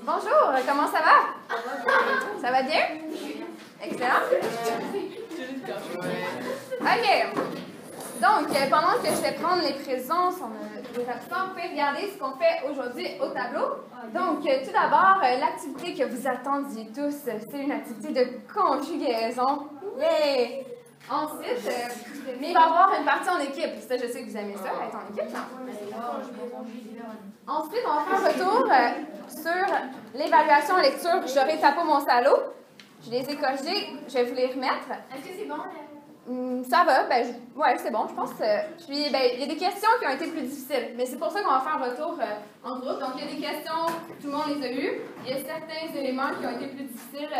Bonjour, comment ça va? Ça va bien? Excellent. OK. Donc, pendant que je vais prendre les présences, les absents, vous pouvez regarder ce qu'on fait aujourd'hui au tableau. Donc, tout d'abord, l'activité que vous attendiez tous, c'est une activité de conjugaison. Yeah! Ensuite, mais il va y avoir une partie en équipe. Ça, je sais que vous aimez ça, être en équipe. Ensuite, on va faire un retour sur l'évaluation en lecture. J'aurai tapé mon salaud. Je les ai corrigés. Je vais vous les remettre. Est-ce que c'est bon? Ça va. Ouais, c'est bon, je pense. Puis, il y a des questions qui ont été plus difficiles. Mais c'est pour ça qu'on va faire un retour en groupe. Donc, il y a des questions, tout le monde les a eues. Il y a certains éléments qui ont été plus difficiles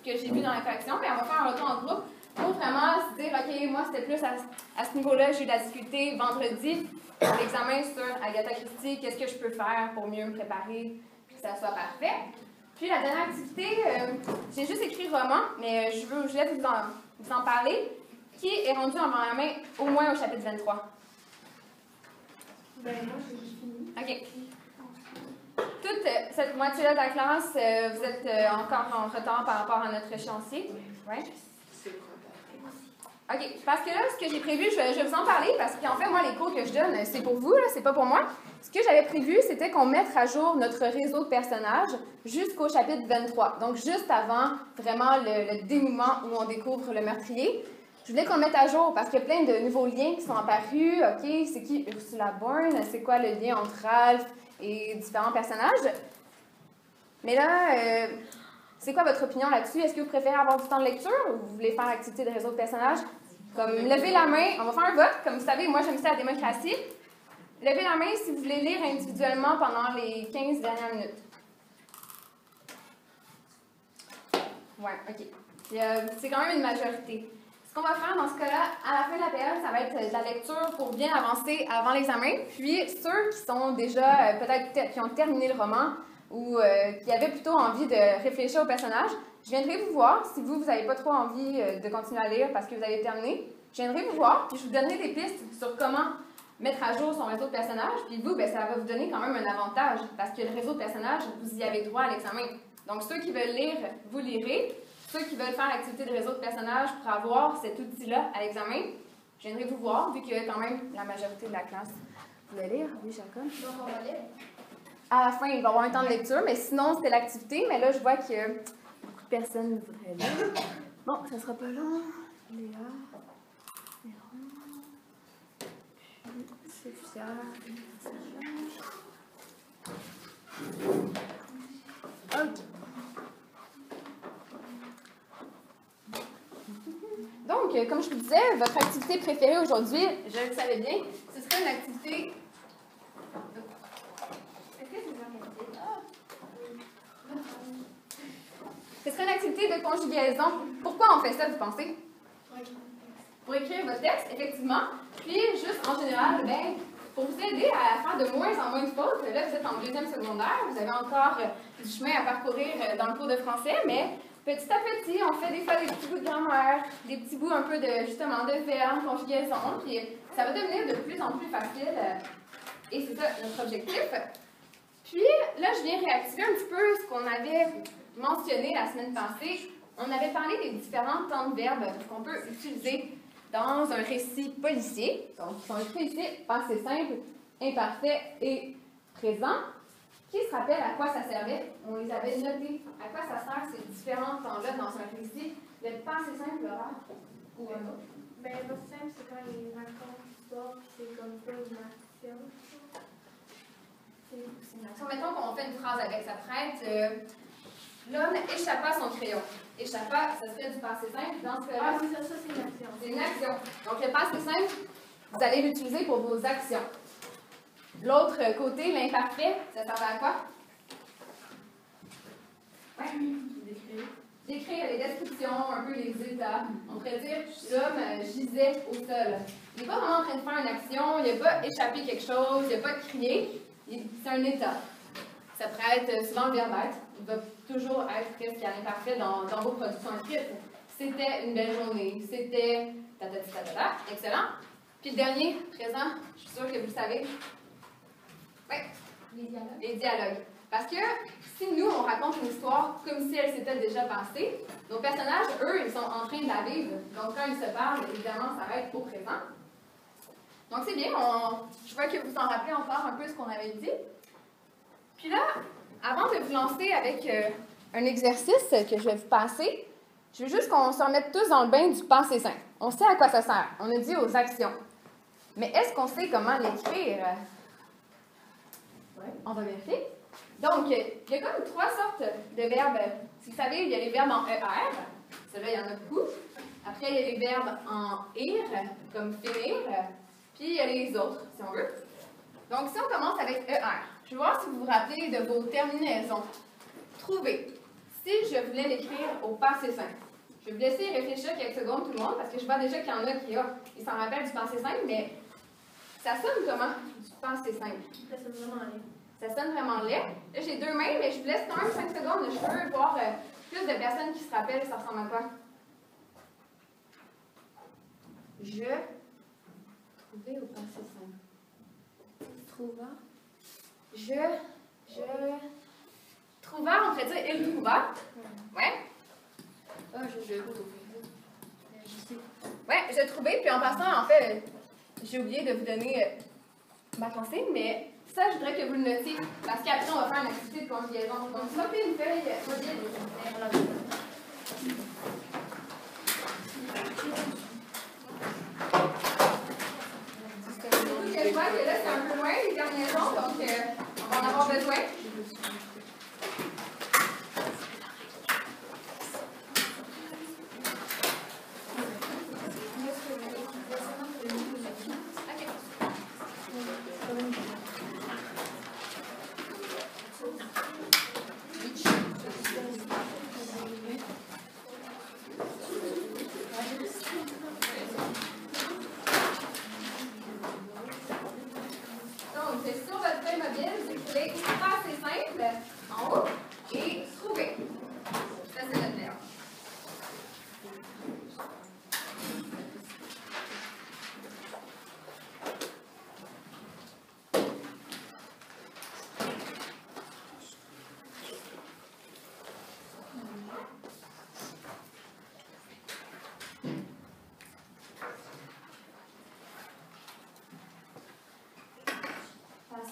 que j'ai vus dans la correction. Mais on va faire un retour en groupe pour vraiment se dire, OK, moi, c'était plus à ce niveau-là, j'ai eu de la difficulté vendredi. L'examen sur Agatha Christie, qu'est-ce que je peux faire pour mieux me préparer, que ça soit parfait. Puis la dernière activité, j'ai juste écrit roman, mais je vais vous en parler, qui est rendu en la main au moins au chapitre 23. Ben moi, j'ai fini. OK. Toute cette moitié-là de la classe, vous êtes encore en retard par rapport à notre échéancier. Ouais. OK. Parce que là, ce que j'ai prévu, je vais vous en parler parce qu'en fait, moi, les cours que je donne, c'est pour vous, c'est pas pour moi. Ce que j'avais prévu, c'était qu'on mette à jour notre réseau de personnages jusqu'au chapitre 23. Donc, juste avant vraiment le dénouement où on découvre le meurtrier. Je voulais qu'on le mette à jour parce qu'il y a plein de nouveaux liens qui sont apparus. OK, c'est qui Ursula Bourne? C'est quoi le lien entre Ralph et différents personnages? Mais là, c'est quoi votre opinion là-dessus? Est-ce que vous préférez avoir du temps de lecture ou vous voulez faire l'activité de réseau de personnages? Comme levez la main, on va faire un vote. Comme vous savez, moi j'aime ça la démocratie. Levez la main si vous voulez lire individuellement pendant les 15 dernières minutes. Ouais, OK. C'est quand même une majorité. Ce qu'on va faire dans ce cas-là, à la fin de la période, ça va être de la lecture pour bien avancer avant l'examen. Puis ceux qui sont déjà, peut-être, qui ont terminé le roman, ou qui avaient plutôt envie de réfléchir au personnage, je viendrai vous voir. Si vous n'avez pas trop envie de continuer à lire parce que vous avez terminé, je viendrai vous voir puis je vous donnerai des pistes sur comment mettre à jour son réseau de personnages. Puis vous, ça va vous donner quand même un avantage parce que le réseau de personnages, vous y avez droit à l'examen. Donc ceux qui veulent lire, vous lirez. Ceux qui veulent faire l'activité de réseau de personnages pour avoir cet outil-là à l'examen, je viendrai vous voir vu que quand même la majorité de la classe voulait lire. Oui, Jacob? Donc, on va lire. À la fin, il va y avoir un temps de lecture, mais sinon, c'est l'activité. Mais là, je vois que beaucoup de personnes voudraient lire. Bon, ça sera pas long. Léa, Véron, puis Sophia, OK. Donc, comme je vous disais, votre activité préférée aujourd'hui, je le savais bien, ce serait une activité... Ce serait une activité de conjugaison. Pourquoi on fait ça, vous pensez? Pour écrire votre texte, effectivement. Puis, juste en général, pour vous aider à faire de moins en moins de fautes, là, vous êtes en deuxième secondaire, vous avez encore du chemin à parcourir dans le cours de français, mais petit à petit, on fait des fois des petits bouts de grammaire, des petits bouts un peu de, justement, de verbes, conjugaison, puis ça va devenir de plus en plus facile. Et c'est ça notre objectif. Puis, là, je viens réactiver un petit peu ce qu'on avait mentionné la semaine passée. On avait parlé des différents temps de verbe qu'on peut utiliser dans un récit policier. Donc, ils sont écrits ici, passé simple, imparfait et présent. Qui se rappelle à quoi ça servait? On les avait notés. À quoi ça sert ces différents temps-là dans un récit? Le passé simple, Laura? Ou un autre? Ben, le passé simple, c'est quand il raconte l'histoire, puis c'est comme pas une action. C'est une action. Mettons qu'on fait une phrase avec sa prête. L'homme échappa à son crayon. Échappa, ça serait du passé simple. Dans ce cas-là, c'est ça, c'est une action. C'est une action. Donc, le passé simple, vous allez l'utiliser pour vos actions. L'autre côté, l'imparfait, ça sert à quoi? Oui. Décrire les descriptions, un peu les états. On pourrait dire l'homme gisait au sol. Il n'est pas vraiment en train de faire une action, il n'a pas échappé quelque chose, il n'a pas crié. C'est un état. Ça pourrait être souvent le verbe être. Il va toujours être presque à l'imparfait dans vos productions écrites. C'était une belle journée. C'était tatati tatata. Excellent. Puis le dernier, présent, je suis sûre que vous le savez. Oui. Les dialogues. Les dialogues. Parce que si nous, on raconte une histoire comme si elle s'était déjà passée, nos personnages, eux, ils sont en train de la vivre. Donc, quand ils se parlent, évidemment, ça va être au présent. Donc, c'est bien. Je vois que vous en rappelez encore un peu ce qu'on avait dit. Puis là, avant de vous lancer avec un exercice que je vais vous passer, je veux juste qu'on se remette tous dans le bain du passé simple. On sait à quoi ça sert. On a dit aux actions. Mais est-ce qu'on sait comment l'écrire? Oui, on va vérifier. Donc, il y a comme 3 sortes de verbes. Si vous savez, il y a les verbes en ER. Ceux-là, il y en a beaucoup. Après, il y a les verbes en IR, comme finir. Puis, il y a les autres, si on veut. Donc, si on commence avec ER, je vais voir si vous vous rappelez de vos terminaisons. Trouver. Si je voulais l'écrire au passé simple, je vais vous laisser réfléchir quelques secondes, tout le monde, parce que je vois déjà qu'il y en a qui ils s'en rappellent du passé simple, mais ça sonne comment, du passé simple? Ça sonne vraiment laid. Ça sonne vraiment laid. Là, j'ai 2 mains, mais je vous laisse quand même 5 secondes. Je veux voir plus de personnes qui se rappellent, ça ressemble à quoi? Je trouvais au passé simple. Trouva. Trouva, on pourrait dire il trouva. Ouais. Ah, je ouais, j'ai trouvé, puis en passant, en fait, j'ai oublié de vous donner ma consigne, mais ça, je voudrais que vous le notiez, parce qu'après, on va faire une activité de conjugaison. Donc, sortez une feuille mobile. Je vois que là, c'est un peu loin, les terminaisons, donc on va en avoir besoin.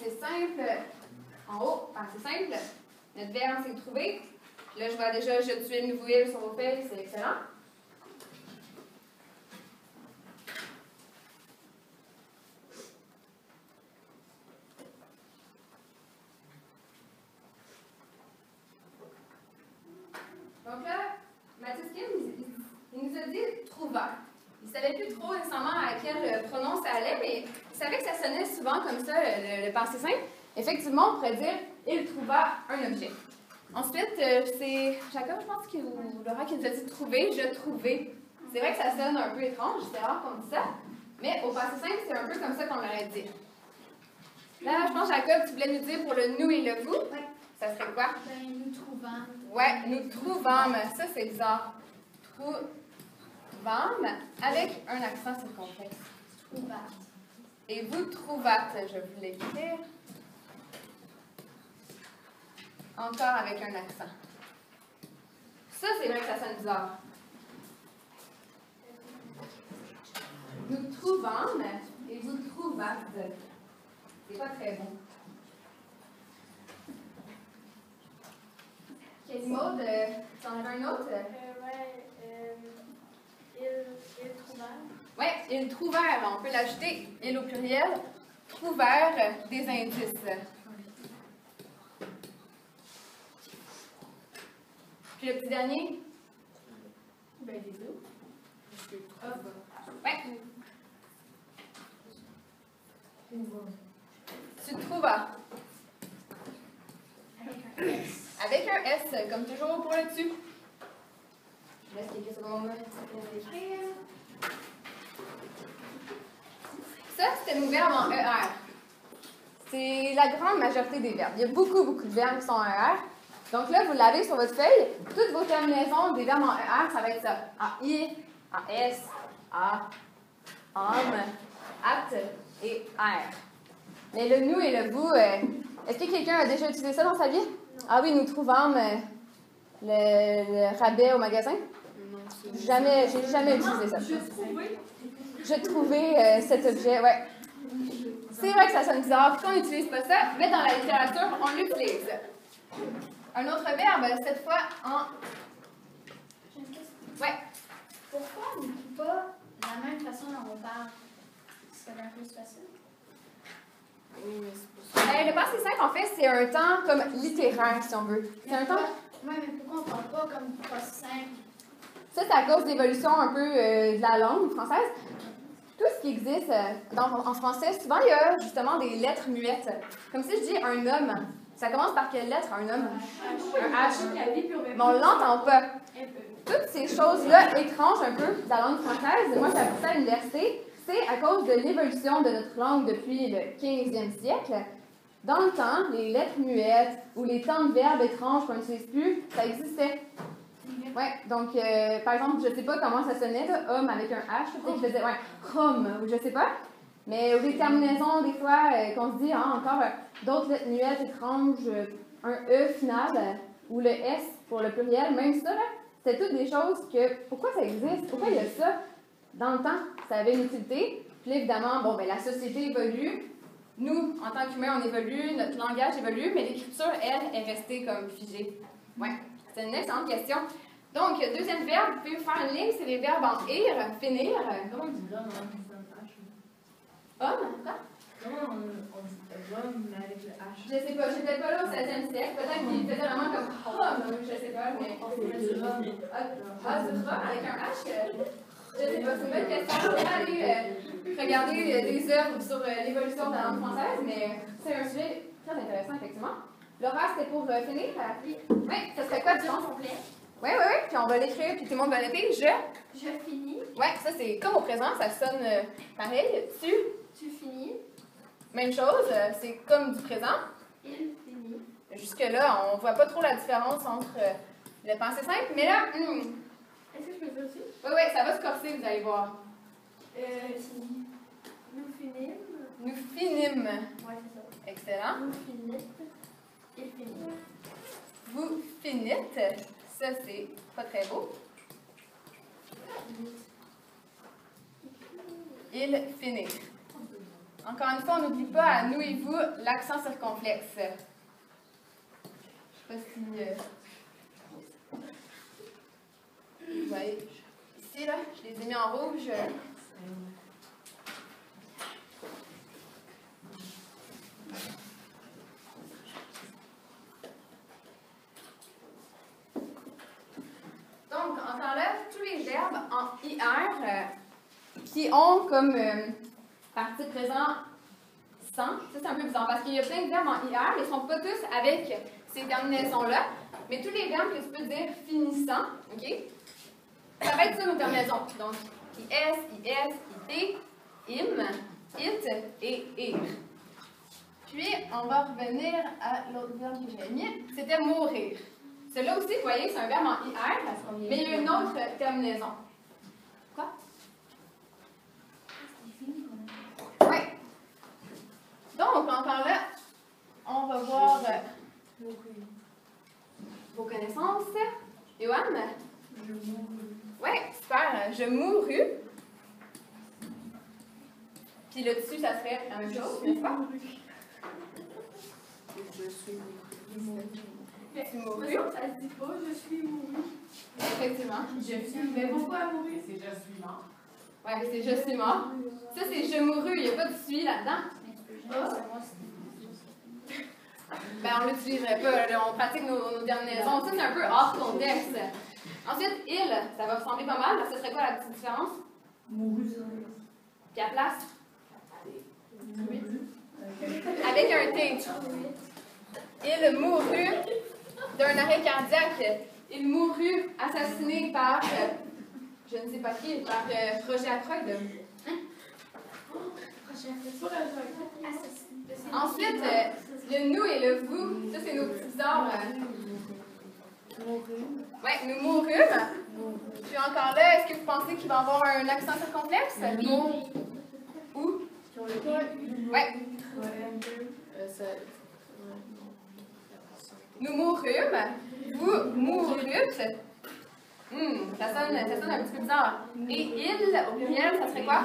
C'est simple. En haut, c'est simple. Notre verbe, c'est trouver. Là, je vois déjà, je tuais une nouvelle sur vos feuilles, c'est excellent. Donc là, Mathis Kim, il nous a dit trouva. Il ne savait plus trop nécessairement à quel pronom ça allait, mais il savait que ça sonnait souvent comme ça, le passé simple. Effectivement, on pourrait dire « il trouva un objet ». Ensuite, c'est Jacob, je pense, ou Laura qui nous a dit « trouver »,« je trouvais ». C'est vrai que ça sonne un peu étrange, c'est rare qu'on dise ça, mais au passé simple, c'est un peu comme ça qu'on l'aurait dit. Là, je pense, Jacob, tu voulais nous dire pour le « nous » et le « vous ». Oui. Ça serait quoi? Ben, nous trouvons. Ouais, nous trouvâmes. Ça, c'est bizarre. Trouvâmes avec un accent circonflexe. Trouvâtes. Et vous trouvâtes, je vais vous l'écrire. Encore avec un accent. Ça, c'est vrai que ça sonne bizarre. Nous trouvâmes et vous trouvâtes. C'est pas très bon. Maud, tu en avais un autre? Ils trouvèrent. Oui, ils trouvèrent. On peut l'ajouter. Ils au pluriel. Trouvèrent des indices. Puis le petit dernier? Ben, des deux. Oui. Tu trouvas. Avec un S, comme toujours pour le dessus. Je laisse quelques secondes pour l'écrire. Ça, c'est nos verbes en ER. C'est la grande majorité des verbes. Il y a beaucoup de verbes qui sont en ER. Donc là, vous l'avez sur votre feuille. Toutes vos terminaisons des verbes en ER, ça va être ça. AI, AS, A, AM, AT et R. Mais le nous et le vous, Est-ce que quelqu'un a déjà utilisé ça dans sa vie? Non. Ah oui, nous trouvons le rabais au magasin. J'ai jamais utilisé ça. Je trouvais cet objet, ouais. C'est vrai que ça sonne bizarre, pourquoi on n'utilise pas ça, mais dans la littérature, on l'utilise. Un autre verbe, cette fois en... Ouais. Pourquoi on n'écrit pas de la même façon dont on parle? C'est un peu plus facile. Oui, mais c'est pas ça. Le passé simple, en fait, c'est un temps comme littéraire, si on veut. C'est un temps... Oui, mais pourquoi on ne parle pas comme passé simple? Ça, c'est à cause de l'évolution un peu de la langue française. Tout ce qui existe en français, souvent, il y a justement des lettres muettes. Comme si je dis un homme. Ça commence par quelle lettre, un homme? Un H. Mais on ne l'entend pas. Toutes ces choses-là étranges un peu de la langue française, moi, j'ai appris ça à l'université, c'est à cause de l'évolution de notre langue depuis le 15e siècle. Dans le temps, les lettres muettes ou les temps de verbes étranges qu'on n'utilise plus, ça existait. Ouais, donc, par exemple, je ne sais pas comment ça sonnait, là, homme avec un H, peut-être qu'il faisait, ouais, homme, ou je ne sais pas. Mais aux terminaisons, des fois, qu'on se dit, encore d'autres lettres muettes étranges, un E final, ou le S pour le pluriel, même ça, là, c'est toutes des choses que, pourquoi ça existe? Pourquoi il y a ça? Dans le temps, ça avait une utilité. Puis là, évidemment, bon, ben, la société évolue. Nous, en tant qu'humains, on évolue, notre langage évolue, mais l'écriture, elle, est restée comme figée. Ouais, c'est une excellente question. Donc, deuxième verbe, vous pouvez faire une ligne, c'est les verbes en ir, finir. Comment on dit l'homme en H? Homme, quoi? Comment on dit l'homme avec le H? Je sais pas, j'étais pas là au 16e siècle. Peut-être qu'il faisait vraiment comme homme, je sais pas, mais. Ah, c'est ça, avec un H? Je sais pas, c'est une bonne question. On va aller regarder des œuvres sur l'évolution de la langue française, mais c'est un sujet très intéressant, effectivement. Laura, c'était pour finir? Oui, ça serait quoi du sens complet? Oui, puis on va l'écrire, puis tout le monde va l'écrire. Je finis. Oui, ça c'est comme au présent, ça sonne pareil. Tu finis. Même chose, c'est comme du présent. Il finit. Jusque-là, on ne voit pas trop la différence entre le passé simple, mais là, Est-ce que je peux dire aussi? Oui, ça va se corser, vous allez voir. Nous finîmes. Nous finîmes. Oui, c'est ça. Excellent. Vous finissez. Il finit. Vous finissez. Ça, c'est pas très beau. Il finit. Encore une fois, on n'oublie pas à nous et vous l'accent circonflexe. Je ne sais pas si vous voyez. Ici, là, je les ai mis en rouge. Donc, encore là, tous les verbes en IR qui ont comme partie présent sans, ça c'est un peu bizarre parce qu'il y a plein de verbes en IR, ils ne sont pas tous avec ces terminaisons-là, mais tous les verbes que tu peux dire finissant, ok? Ça va être ça nos terminaisons. Donc, IS, IS, IT, IM, IT et IR. Puis, on va revenir à l'autre verbe que j'avais mis, c'était mourir. Celui-là aussi, vous voyez, c'est un verbe en IR, mais il y a une autre terminaison. Quoi? Oui. Donc, encore là, on va voir vos connaissances. Yoann? Je mourus. Oui, super. Je mourus. Puis le dessus, ça serait la même chose, n'est-ce pas? Je suis mouru. Tu mourus. Ça ne se dit pas, je suis mouru. Effectivement. Je suis. Mais pourquoi mourir? C'est je suis mort. Oui, c'est je suis mort. Ça, c'est je mourus. Il n'y a pas de suis là-dedans. Ben, on ne l'utiliserait pas. Là, on pratique nos terminaisons. Ça, c'est un peu hors contexte. Ensuite, il, ça va ressembler pas mal. Ce serait quoi la petite différence? Mouru. Puis à place? Avec un T. Il mourut d'un arrêt cardiaque. Il mourut assassiné par, je ne sais pas qui, par Roger Ackroyd. Ensuite, le nous et le vous, ça c'est nos petits bizarres. Oui, nous mourûmes. Puis encore là, est-ce que vous pensez qu'il va y avoir un accent circonflexe? Où? Oui. Nous mourûmes. Vous mourûtes. Ça sonne un petit peu bizarre. Et il, au pluriel, ça serait quoi?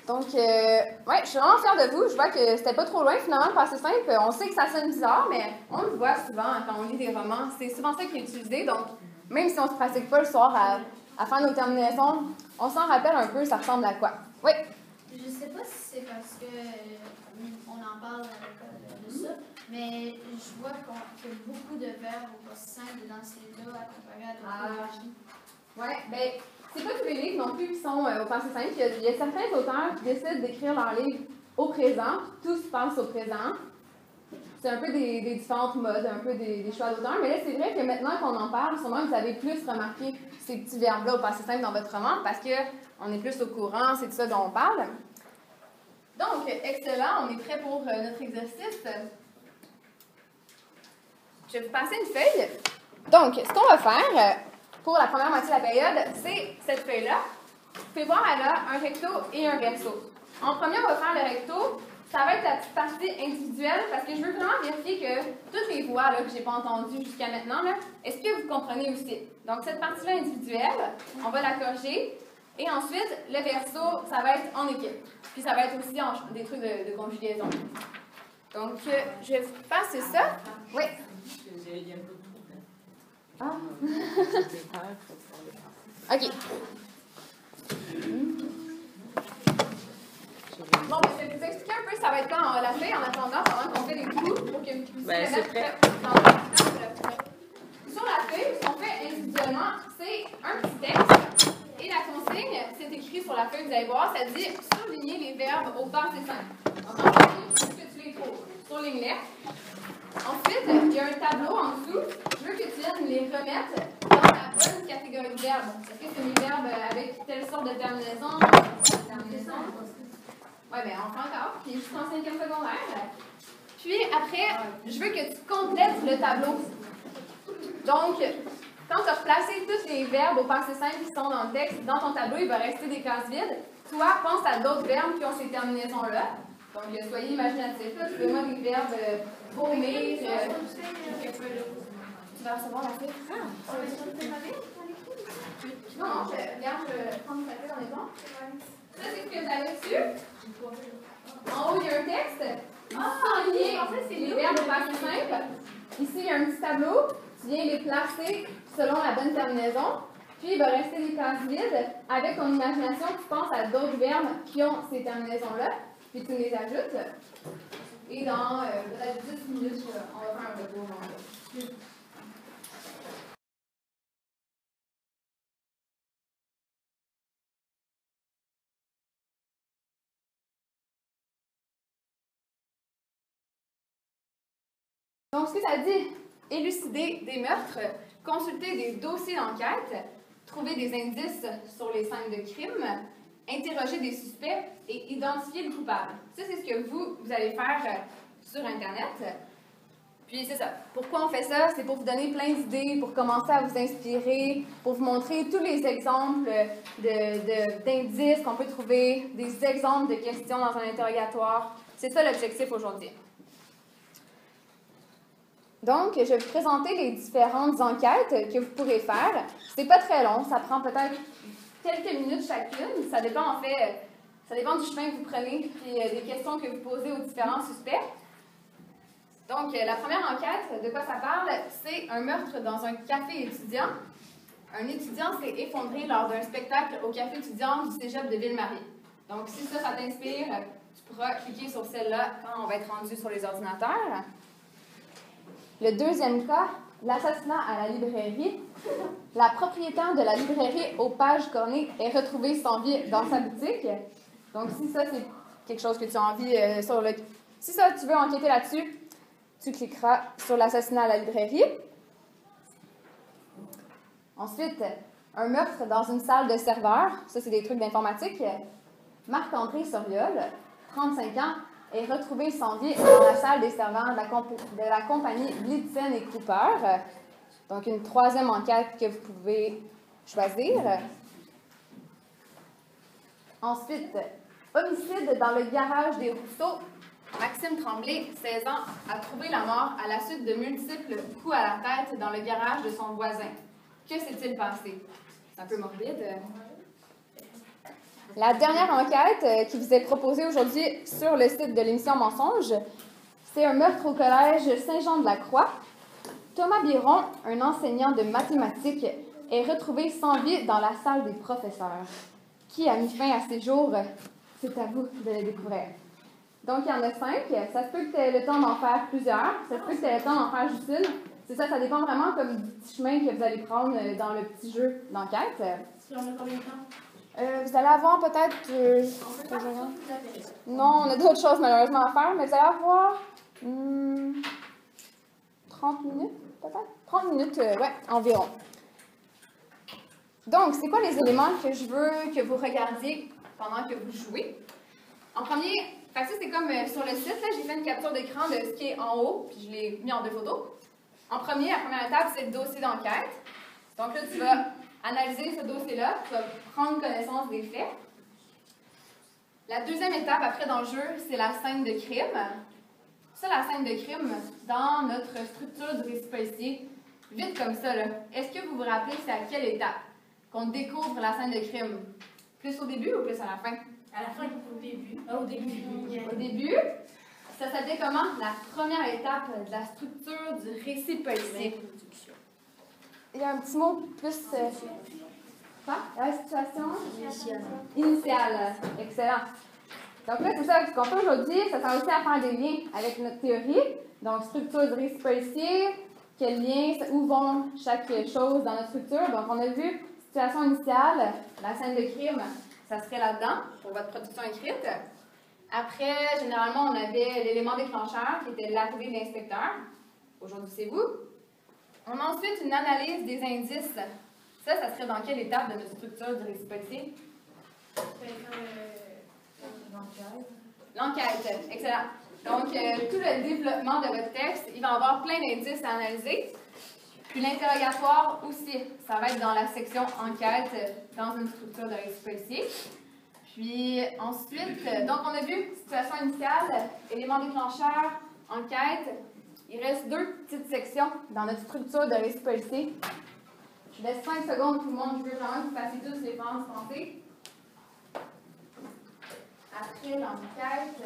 Donc, ouais, je suis vraiment fière de vous. Je vois que c'était pas trop loin finalement de passer simple. On sait que ça sonne bizarre, mais on le voit souvent quand on lit des romans. C'est souvent ça qui est utilisé. Donc, même si on ne se pratique pas le soir à faire nos terminaisons, on s'en rappelle un peu, ça ressemble à quoi? Oui? Je sais pas si c'est parce que on en parle à l'école de ça, mais je vois qu'il y a beaucoup de verbes au passé simple dans ces livres à comparer à d'autres machines. Oui, bien, c'est pas tous les livres non plus qui sont au passé simple. Il y a certains auteurs qui décident d'écrire leurs livres au présent, tout se passe au présent. C'est un peu des différentes modes, un peu des choix d'auteurs. Mais là, c'est vrai que maintenant qu'on en parle, sûrement vous avez plus remarqué ces petits verbes-là au passé simple dans votre roman parce qu'on est plus au courant, c'est de ça dont on parle. Donc, excellent, on est prêt pour notre exercice. Je vais vous passer une feuille. Donc, ce qu'on va faire pour la première moitié de la période, c'est cette feuille-là. Vous pouvez voir, elle a un recto et un verso. En premier, on va faire le recto. Ça va être la petite partie individuelle parce que je veux vraiment vérifier que toutes les voix là, que je n'ai pas entendues jusqu'à maintenant, est-ce que vous comprenez aussi? Donc, cette partie-là individuelle, on va la corriger. Et ensuite, le verso, ça va être en équipe. Puis ça va être aussi des trucs de conjugaison. Donc, je vais vous passer ça. Oui. Ah. OK. Bon, ben, je vais vous expliquer un peu ça va être quoi la feuille en attendant pendant qu'on fait des coups pour que vous puissiez le mettre prêt dans le Sur la feuille, ce qu'on fait individuellement, c'est un petit texte. Et la consigne, c'est écrit sur la feuille, vous allez voir, ça dit surligner les verbes au passé simple. Donc, en premier, est-ce que tu les trouves? Surligne-les. Ensuite, il y a un tableau en dessous. Je veux que tu viennes les remettre dans la bonne catégorie de verbes. Est-ce que c'est des verbes avec telle sorte de terminaison? Oui, bien, on fait encore. Puis, juste en 5e secondaire. Puis, après, je veux que tu complètes le tableau. Donc, quand tu as replacé tous les verbes au passé simple qui sont dans le texte, dans ton tableau, il va rester des cases vides. Toi, pense à d'autres verbes qui ont ces terminaisons-là. Donc, soyez imaginatifs. Trouvez-moi des verbes vomir. Tu vas recevoir la fille. Ah, non, regarde, je vais prendre ta fille dans les bons. Ça, c'est ce que vous avez dessus. En haut, il y a un texte. Souligner les verbes au passé simple. Ici, il y a un petit tableau. Tu viens les placer selon la bonne terminaison. Puis, il va rester des cases vides. Avec ton imagination, tu penses à d'autres verbes qui ont ces terminaisons-là. Puis, tu les ajoutes. Et dans peut-être 10 minutes, on va faire un retour. Donc, ce que ça dit, élucider des meurtres, consulter des dossiers d'enquête, trouver des indices sur les scènes de crime, interroger des suspects et identifier le coupable. Ça, c'est ce que vous allez faire sur Internet. Puis, c'est ça. Pourquoi on fait ça? C'est pour vous donner plein d'idées, pour commencer à vous inspirer, pour vous montrer tous les exemples d'indices qu'on peut trouver, des exemples de questions dans un interrogatoire. C'est ça l'objectif aujourd'hui. Donc, je vais vous présenter les différentes enquêtes que vous pourrez faire. C'est pas très long, ça prend peut-être quelques minutes chacune. Ça dépend en fait, ça dépend du chemin que vous prenez puis des questions que vous posez aux différents suspects. Donc, la première enquête, de quoi ça parle? C'est un meurtre dans un café étudiant. Un étudiant s'est effondré lors d'un spectacle au café étudiant du cégep de Ville-Marie. Donc, si ça t'inspire, tu pourras cliquer sur celle-là quand on va être rendu sur les ordinateurs. Le deuxième cas, l'assassinat à la librairie. La propriétaire de la librairie aux pages cornées est retrouvée sans vie dans sa boutique. Donc, si ça, c'est quelque chose que tu as envie Si ça, tu veux enquêter là-dessus, tu cliqueras sur l'assassinat à la librairie. Ensuite, un meurtre dans une salle de serveur. Ça, c'est des trucs d'informatique. Marc-André Soriol, 35 ans, est retrouvé sans vie dans la salle des servants de la compagnie Blitzen et Cooper. Donc, une troisième enquête que vous pouvez choisir. Ensuite, homicide dans le garage des Rousseaux. Maxime Tremblay, 16 ans, a trouvé la mort à la suite de multiples coups à la tête dans le garage de son voisin. Que s'est-il passé? C'est un peu morbide. La dernière enquête qui vous est proposée aujourd'hui sur le site de l'émission Mensonge, c'est un meurtre au collège Saint-Jean-de-la-Croix. Thomas Biron, un enseignant de mathématiques, est retrouvé sans vie dans la salle des professeurs. Qui a mis fin à ses jours? C'est à vous de le découvrir. Donc, il y en a 5. Ça se peut que tu aies le temps d'en faire plusieurs. Ça se peut que tu aies le temps d'en faire juste une. C'est ça, ça dépend vraiment comme du petit chemin que vous allez prendre dans le petit jeu d'enquête. On a combien de temps? Vous allez avoir peut-être... Non, on a d'autres choses malheureusement à faire, mais vous allez avoir 30 minutes, peut-être? 30 minutes, ouais, environ. Donc, c'est quoi les éléments que je veux que vous regardiez pendant que vous jouez? En premier, ça c'est comme sur le site, j'ai fait une capture d'écran de ce qui est en haut, puis je l'ai mis en 2 photos. En premier, la première étape, c'est le dossier d'enquête. Donc là, tu vas analyser ce dossier-là, tu vas prendre connaissance des faits. La deuxième étape, après dans le jeu, c'est la scène de crime. Ça, la scène de crime, dans notre structure du récit policier, vite comme ça, là. Est-ce que vous vous rappelez c'est à quelle étape qu'on découvre la scène de crime? Plus au début ou plus à la fin? À la fin, au début. Au début. Au début, ça s'appelait comment? La première étape de la structure du récit policier. Il y a un petit mot plus... quoi? La situation? Initiale. Excellent. Donc là, c'est ça, ce qu'on fait aujourd'hui, ça sert aussi à faire des liens avec notre théorie. Donc, structure du récit policier, quels liens, où vont chaque chose dans notre structure. Donc, on a vu situation initiale, la scène de crime, ça serait là-dedans pour votre production écrite. Après, généralement, on avait l'élément déclencheur qui était l'arrivée de l'inspecteur. Aujourd'hui, c'est vous. On a ensuite une analyse des indices. Ça serait dans quelle étape de notre structure du récit policier? L'enquête. Excellent. Donc, tout le développement de votre texte, il va y avoir plein d'indices à analyser. Puis l'interrogatoire aussi, ça va être dans la section enquête dans une structure de récit policier. Puis ensuite, donc on a vu situation initiale, élément déclencheur, enquête. Il reste 2 petites sections dans notre structure de récit policier. Je laisse 5 secondes tout le monde, je veux vraiment que vous fassiez tous les phrases pensées. Après l'enquête,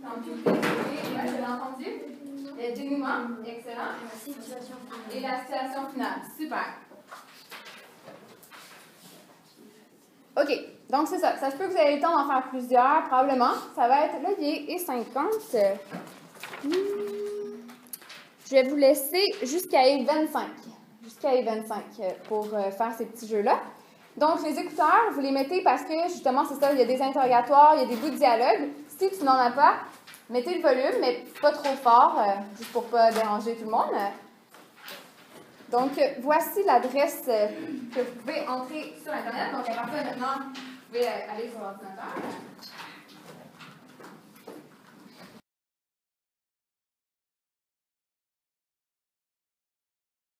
quand tout est fait, ouais, vous l'avez entendu? Le dénouement, excellent. Et la situation finale, super. OK, donc c'est ça. Ça se peut que vous ayez le temps d'en faire plusieurs, probablement. Ça va être levier et 50. Je vais vous laisser jusqu'à E25. Jusqu'à E25 pour faire ces petits jeux-là. Donc, les écouteurs, vous les mettez parce que, justement, c'est ça, il y a des interrogatoires, il y a des bouts de dialogue. Si tu n'en as pas, mettez le volume, mais pas trop fort, juste pour ne pas déranger tout le monde. Donc, voici l'adresse que vous pouvez entrer sur Internet. Donc, à partir de maintenant, vous pouvez aller sur l'ordinateur.